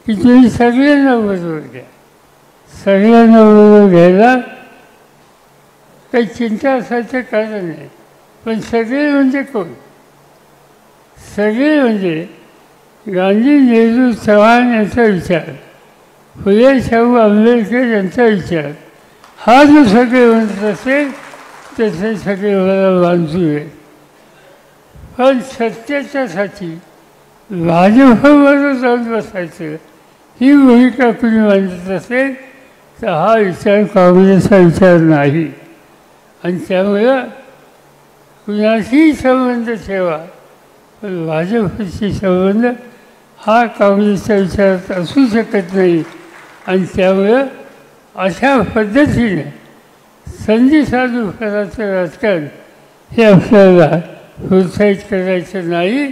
की तुम्ही सगळ्यांना बरोबर घ्या. सगळ्यांना बरोबर घ्यायला काही चिंता असायचं कारण नाही. पण सगळे म्हणजे कोण? सगळे म्हणजे गांधी, नेहरू, चव्हाण यांचा विचार, फुले शाहू आंबेडकर यांचा विचार, हा जो सगळे म्हणत असेल तसे सगळे मला बांधू आहे. पण सत्याच्यासाठी भाजपबरोबर जाऊन बसायचं ही भूमिका कुणी मांडत असेल तर हा विचार काँग्रेसचा विचार नाही. आणि त्यामुळं कुणाशीही संबंध ठेवा पण भाजपशी संबंध हा काँग्रेसच्या विचारात असू शकत नाही. आणि त्यामुळं अशा पद्धतीने संधी साधू करायचं राजकारण हे आपल्याला प्रोत्साहित करायचं नाही.